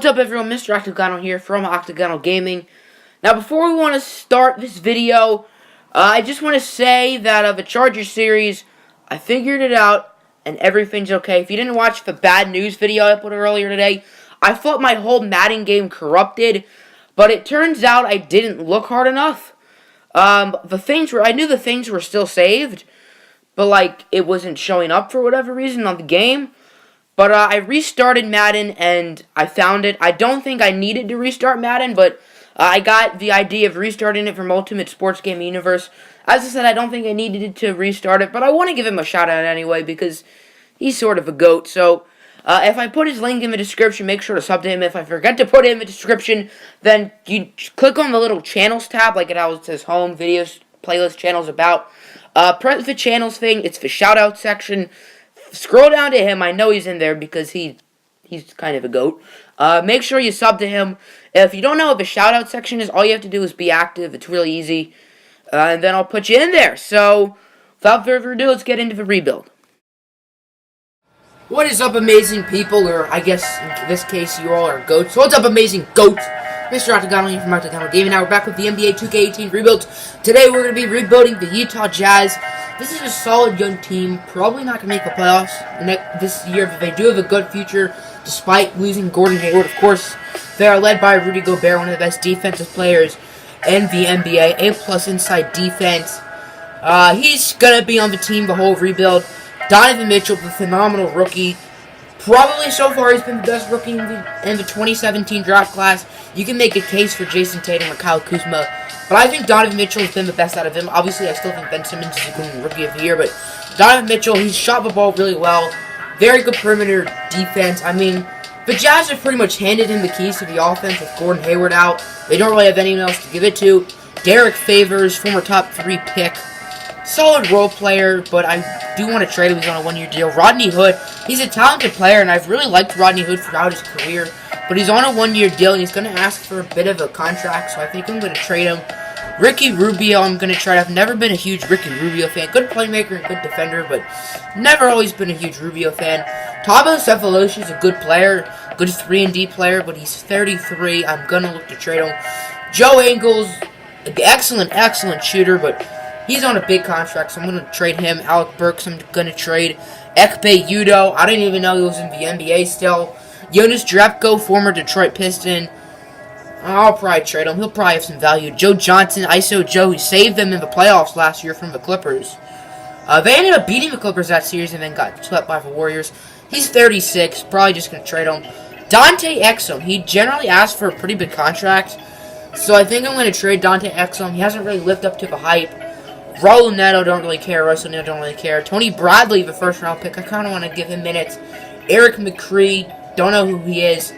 What's up, everyone? Mr. Octagonal here from Octagonal Gaming. Now, before we want to start this video, I just want to say that of the Chargers series, I figured it out, and everything's okay. If you didn't watch the bad news video I put earlier today, I thought my whole Madden game corrupted, but it turns out I didn't look hard enough. I knew the things were still saved, but, like, it wasn't showing up for whatever reason on the game. But I restarted Madden, and I found it. I don't think I needed to restart Madden, but I got the idea of restarting it from Ultimate Sports Gaming Universe. As I said, I don't think I needed to restart it, but I want to give him a shout-out anyway, because he's sort of a GOAT. So, if I put his link in the description, make sure to sub to him. If I forget to put it in the description, then you click on the little channels tab, like it says home, videos, playlist, channels, about. Press the channels thing. It's the shout-out section. Scroll down to him. I know he's in there because he's kind of a GOAT. Make sure you sub to him. If you don't know what the shout-out section is, all you have to do is be active. It's really easy. And then I'll put you in there. So, without further ado, let's get into the rebuild. What is up, amazing people? Or, I guess, in this case, you all are GOATs. What's up, amazing GOATs? Mr. Octagonal here from Octagonal Gaming. Now we're back with the NBA2K18 rebuild. Today we're going to be rebuilding the Utah Jazz. This is a solid young team. Probably not going to make the playoffs this year, but they do have a good future despite losing Gordon Hayward. Of course, they are led by Rudy Gobert, one of the best defensive players in the NBA. A+ inside defense. He's going to be on the team the whole rebuild. Donovan Mitchell, the phenomenal rookie. Probably so far he's been the best rookie in the 2017 draft class. You can make a case for Jason Tatum or Kyle Kuzma, but I think Donovan Mitchell has been the best out of him. Obviously, I still think Ben Simmons is a good rookie of the year, but Donovan Mitchell, he's shot the ball really well. Very good perimeter defense. I mean, the Jazz have pretty much handed him the keys to the offense with Gordon Hayward out. They don't really have anyone else to give it to. Derek Favors, former top 3 pick. Solid role player, but I do want to trade him. He's on a 1-year deal. Rodney Hood, he's a talented player, and I've really liked Rodney Hood throughout his career. But he's on a 1-year deal, and he's going to ask for a bit of a contract, so I think I'm going to trade him. Ricky Rubio, I'm going to trade. I've never been a huge Ricky Rubio fan. Good playmaker and good defender, but never always been a huge Rubio fan. Thabo Sefolosha is a good player, good 3-and-D player, but he's 33. I'm going to look to trade him. Joe Ingles, excellent shooter, but he's on a big contract, so I'm going to trade him. Alec Burks, I'm going to trade. Ekpe Udoh, I didn't even know he was in the NBA still. Jonas Jerebko, former Detroit Piston. I'll probably trade him. He'll probably have some value. Joe Johnson, ISO Joe, who saved them in the playoffs last year from the Clippers. They ended up beating the Clippers that series and then got swept by the Warriors. He's 36. Probably just going to trade him. Dante Exum, he generally asks for a pretty big contract, so I think I'm going to trade Dante Exum. He hasn't really lived up to the hype. Raul Neto, don't really care. Russell Neto, don't really care. Tony Bradley, the first-round pick. I kind of want to give him minutes. Eric McCree, don't know who he is.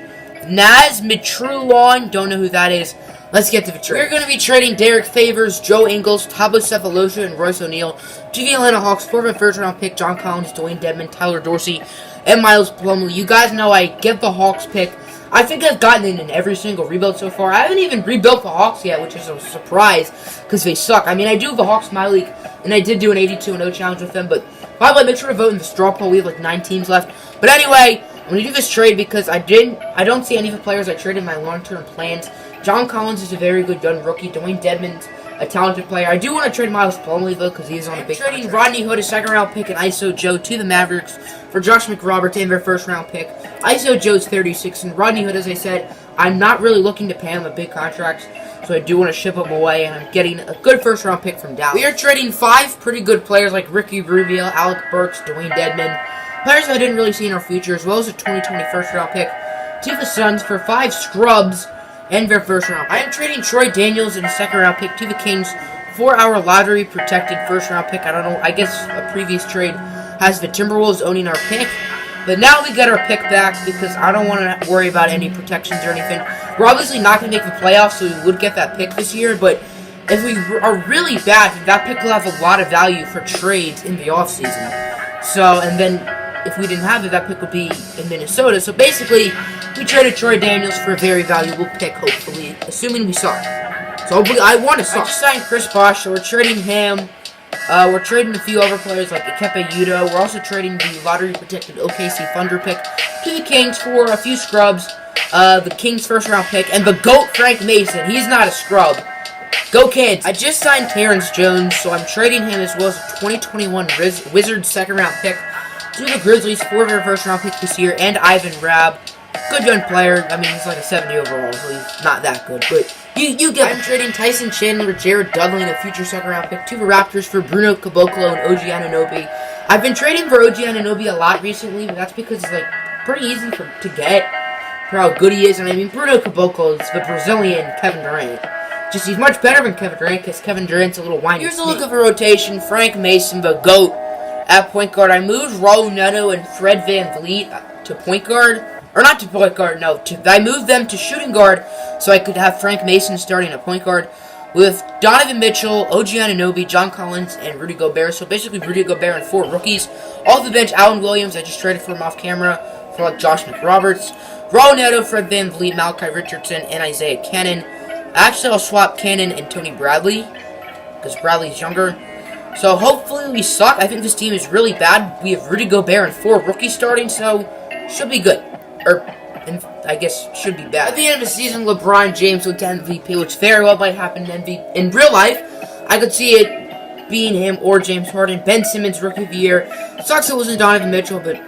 Naz Mitrulon, don't know who that is. Let's get to the trade. We're going to be trading Derek Favors, Joe Ingles, Thabo Sefolosha, and Royce O'Neal to the Atlanta Hawks for the first-round pick. John Collins, Dwayne Dedmon, Tyler Dorsey, and Miles Plumlee. You guys know I get the Hawks pick. I think I've gotten in every single rebuild so far. I haven't even rebuilt the Hawks yet, which is a surprise, because they suck. I mean, I do have the Hawks in my league, and I did do an 82-0 challenge with them, but probably make sure to vote in the straw poll. We have like 9 teams left. But anyway, I'm going to do this trade because I don't see any of the players I traded in my long-term plans. John Collins is a very good young rookie. Dwayne Dedmon's a talented player. I do want to trade Miles Plumlee, though, because he is on a big contract. Trading Rodney Hood, a second-round pick, and ISO Joe to the Mavericks for Josh McRoberts and their first-round pick. ISO Joe's 36, and Rodney Hood, as I said, I'm not really looking to pay him a big contract, so I do want to ship him away, and I'm getting a good first-round pick from Dallas. We are trading 5 pretty good players like Ricky Rubio, Alec Burks, Dwayne Dedmon, players I didn't really see in our future, as well as a 2020 first-round pick to the Suns for 5 scrubs and their first-round pick. I am trading Troy Daniels and a second-round pick to the Kings for our lottery-protected first-round pick. I don't know, I guess a previous trade has the Timberwolves owning our pick. But now we get our pick back because I don't want to worry about any protections or anything. We're obviously not going to make the playoffs, so we would get that pick this year. But if we are really bad, that pick will have a lot of value for trades in the offseason. So, and then if we didn't have it, that pick would be in Minnesota. So basically, we traded Troy Daniels for a very valuable pick, hopefully, assuming we suck. So hopefully, I want to suck. I just signed Chris Bosh, so we're trading him. We're trading a few other players like Ekpe Udoh. We're also trading the lottery-protected OKC Thunder pick to the Kings for a few scrubs the Kings' first-round pick, and the GOAT Frank Mason. He's not a scrub. Go Kids! I just signed Terrence Jones, so I'm trading him as well as a 2021 Wizards second-round pick to the Grizzlies for their first-round pick this year, and Ivan Rabb. Good young player. I mean, he's like a 70 overall, so he's not that good, but you get him. I'm trading Tyson Chandler, Jared Dudley, and a future second-round pick to the Raptors for Bruno Caboclo and OG Anunoby. I've been trading for OG Anunoby a lot recently, but that's because it's like pretty easy to get for how good he is. And I mean, Bruno Caboclo is the Brazilian Kevin Durant. Just he's much better than Kevin Durant because Kevin Durant's a little whiny. Here's a look of the rotation. Frank Mason, the GOAT, at point guard. I moved Raul Neto and Fred VanVleet to point guard. Or not to point guard, no. I moved them to shooting guard so I could have Frank Mason starting at point guard with Donovan Mitchell, OG Anunoby, John Collins, and Rudy Gobert. So basically Rudy Gobert and 4 rookies. Off the bench, Allen Williams. I just traded for him off camera for like Josh McRoberts. Raul Neto, Fred VanVleet, Malachi Richardson, and Isaiah Cannon. Actually, I'll swap Cannon and Tony Bradley because Bradley's younger. So hopefully we suck. I think this team is really bad. We have Rudy Gobert and 4 rookies starting, so should be good. I guess should be bad. At the end of the season, LeBron James went to MVP, which very well might happen in real life. I could see it being him or James Harden. Ben Simmons, Rookie of the Year. Sucks it wasn't Donovan Mitchell, but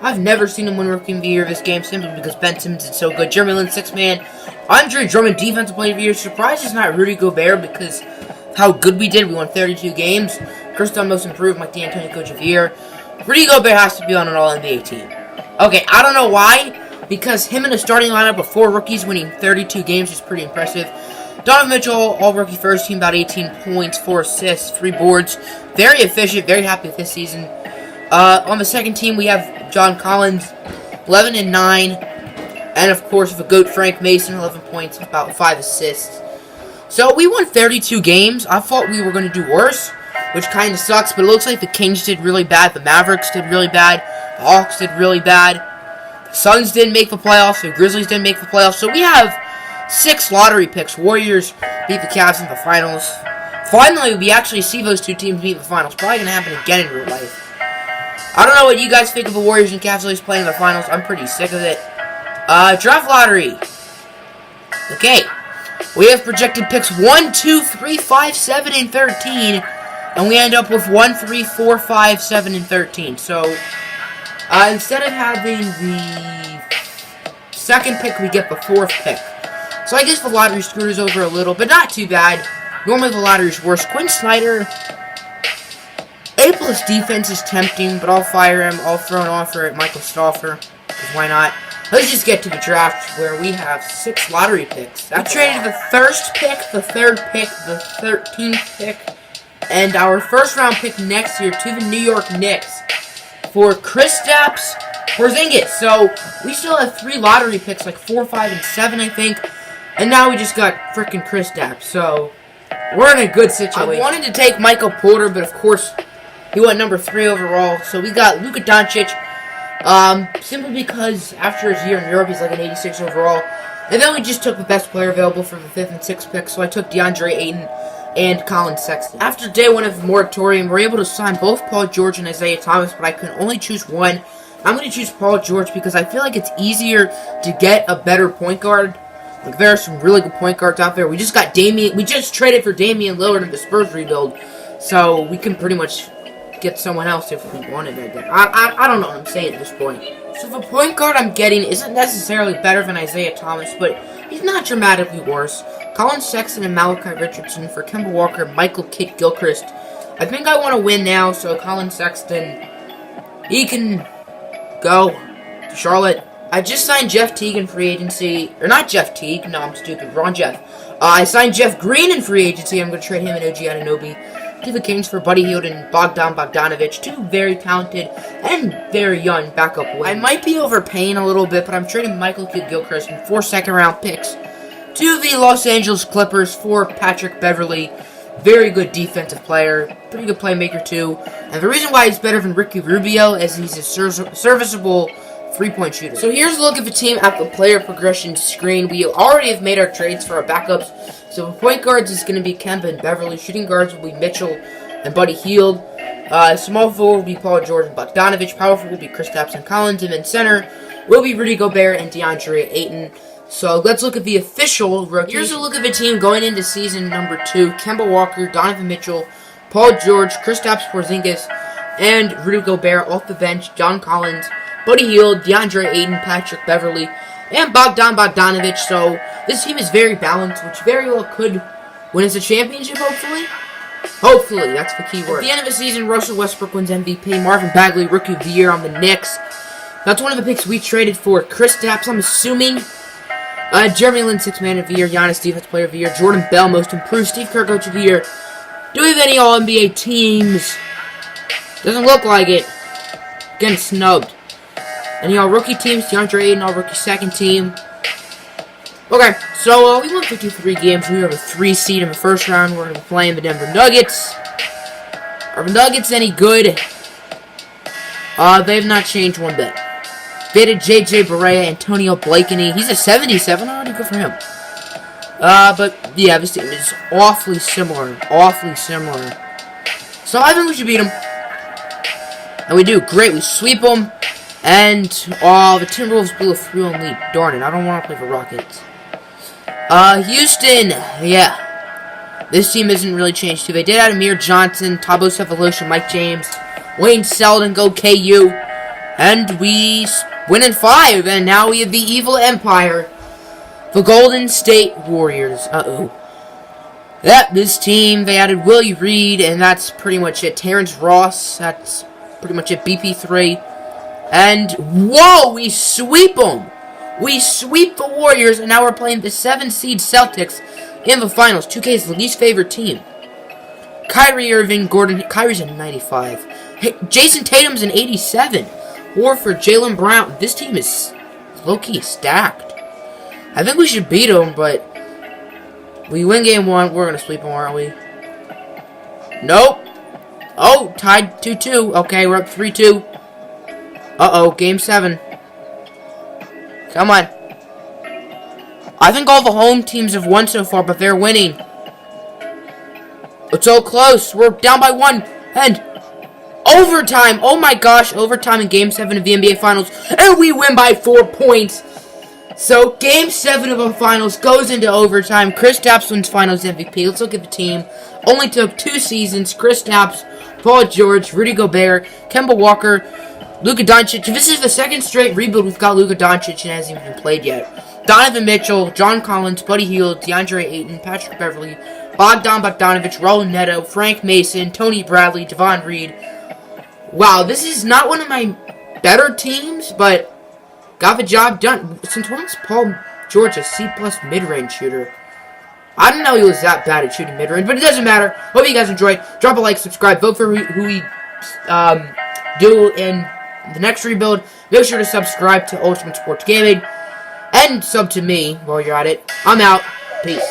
I've never seen him win Rookie of the Year this game simply because Ben Simmons is so good. Jeremy Lin, 6-man. Andre Drummond, Defensive Player of the Year. Surprised it's not Rudy Gobert because how good we did. We won 32 games. Chris Dunn, Most Improved, Mike D'Antoni, Coach of the Year. Rudy Gobert has to be on an All-NBA team. Okay, I don't know why. Because him in a starting lineup of 4 rookies winning 32 games is pretty impressive. Donovan Mitchell, all-rookie first team, about 18 points, 4 assists, 3 boards. Very efficient, very happy with this season. On the second team, we have John Collins, 11 and 9. And, of course, the GOAT Frank Mason, 11 points, about 5 assists. So, we won 32 games. I thought we were going to do worse, which kind of sucks. But it looks like the Kings did really bad. The Mavericks did really bad. The Hawks did really bad. Suns didn't make the playoffs, the Grizzlies didn't make the playoffs, so we have 6 lottery picks. Warriors beat the Cavs in the finals. Finally, we actually see those 2 teams meet in the finals. Probably going to happen again in real life. I don't know what you guys think of the Warriors and Cavs always playing in the finals. I'm pretty sick of it. Draft lottery. Okay. We have projected picks 1, 2, 3, 5, 7, and 13. And we end up with 1, 3, 4, 5, 7, and 13. So instead of having the second pick, we get the 4th pick. So I guess the lottery screwed us over a little, but not too bad. Normally the lottery's worse. Quinn Snyder, A+ defense is tempting, but I'll fire him. I'll throw an offer at Michael Stauffer, because why not? Let's just get to the draft where we have 6 lottery picks. We traded the 1st pick, the 3rd pick, the 13th pick, and our 1st round pick next year to the New York Knicks for Kristaps Porzingis. So, we still have 3 lottery picks, like 4, 5, and 7, I think. And now we just got frickin' Kristaps. So, we're in a good situation. I wanted to take Michael Porter, but of course, he went number 3 overall. So, we got Luka Doncic. Simply because after his year in Europe, he's like an 86 overall. And then we just took the best player available for the 5th and 6th picks. So, I took DeAndre Ayton and Colin Sexton. After day 1 of the moratorium, we're able to sign both Paul George and Isaiah Thomas, but I can only choose one. I'm going to choose Paul George because I feel like it's easier to get a better point guard. Like, there are some really good point guards out there. We just traded for Damian Lillard in the Spurs rebuild, so we can pretty much get someone else if we wanted to. I don't know what I'm saying at this point. So the point guard I'm getting isn't necessarily better than Isaiah Thomas, but he's not dramatically worse. Colin Sexton and Malachi Richardson for Kemba Walker, Michael Kidd-Gilchrist. I think I want to win now, so Colin Sexton, he can go to Charlotte. I just signed Jeff Teague in free agency. Or not Jeff Teague. No, I'm stupid. Wrong Jeff. I signed Jeff Green in free agency. I'm going to trade him and OG Anunoby to the Kings for Buddy Hield and Bogdan Bogdanovic. 2 very talented and very young backup wings. I might be overpaying a little bit, but I'm trading Michael Kidd-Gilchrist and 4 second-round picks to the Los Angeles Clippers for Patrick Beverley. Very good defensive player. Pretty good playmaker, too. And the reason why he's better than Ricky Rubio is he's a serviceable 3-point shooter. So here's a look at the team at the player progression screen. We already have made our trades for our backups. So the point guards is going to be Kemba and Beverley. Shooting guards will be Mitchell and Buddy Hield. Small forward will be Paul George and Bogdanovic. Power forward will be Kristaps and Collins. And then center will be Rudy Gobert and DeAndre Ayton. So let's look at the official rookies. Here's a look at the team going into season number 2. Kemba Walker, Donovan Mitchell, Paul George, Kristaps Porzingis, and Rudy Gobert off the bench. John Collins, Buddy Hield, DeAndre Ayton, Patrick Beverley, and Bogdan Bogdanovic. So this team is very balanced, which very well could win us a championship, hopefully. Hopefully, that's the key word. At the end of the season, Russell Westbrook wins MVP. Marvin Bagley, Rookie of the Year on the Knicks. That's one of the picks we traded for. Kristaps, I'm assuming. Jeremy Lin, 6th Man of the Year. Giannis, Defensive Player of the Year. Jordan Bell, Most Improved. Steve Kerr, Coach of the Year. Do we have any All-NBA teams? Doesn't look like it. Getting snubbed. Any All-Rookie teams? DeAndre Ayton, All-Rookie 2nd team. Okay, so we won 53 games. We have a 3 seed in the first round. We're going to be playing the Denver Nuggets. Are the Nuggets any good? They have not changed one bit. They did JJ Barea, Antonio Blakeney. He's a 77 already. Good for him. But yeah, this team is awfully similar. Awfully similar. So I think we should beat them. And we do. Great. We sweep them. And the Timberwolves blew a 3-1 lead. Darn it. I don't want to play for Rockets. Houston. Yeah. This team isn't really changed too. They did add Amir Johnson, Thabo Sefolosha, Mike James, Wayne Selden, go KU. And we win in 5. And now we have the evil empire. The Golden State Warriors. Uh-oh. Yep, this team, they added Willie Reed, and that's pretty much it. Terrence Ross, that's pretty much it. BP3. And, whoa, we sweep them. We sweep the Warriors, and now we're playing the 7 seed Celtics in the finals. 2K's the least favorite team. Kyrie Irving, Kyrie's a 95. Hey, Jason Tatum's an 87. Horford, Jaylen Brown. This team is low-key stacked. I think we should beat them, but we win game 1. We're going to sweep them, aren't we? Nope. Oh, tied 2-2. Okay, we're up 3-2. Uh-oh, game 7. Come on. I think all the home teams have won so far, but they're winning. It's so close. We're down by 1. And overtime. Oh my gosh, overtime in game 7 of the NBA Finals. And we win by 4 points. So, game 7 of the finals goes into overtime. Kristaps wins finals MVP. Let's look at the team. Only took 2 seasons. Kristaps, Paul George, Rudy Gobert, Kemba Walker, Luka Doncic. This is the 2nd straight rebuild we've got Luka Doncic and hasn't even played yet. Donovan Mitchell, John Collins, Buddy Hield, DeAndre Ayton, Patrick Beverley, Bogdan Bogdanovic, Raul Neto, Frank Mason, Tony Bradley, Devon Reed. Wow, this is not one of my better teams, but got the job done. Since when was Paul George a C+ mid-range shooter? I didn't know he was that bad at shooting mid-range, but it doesn't matter. Hope you guys enjoyed. Drop a like, subscribe, vote for who we do in the next rebuild. Make sure to subscribe to Ultimate Sports Gaming and sub to me while you're at it. I'm out. Peace.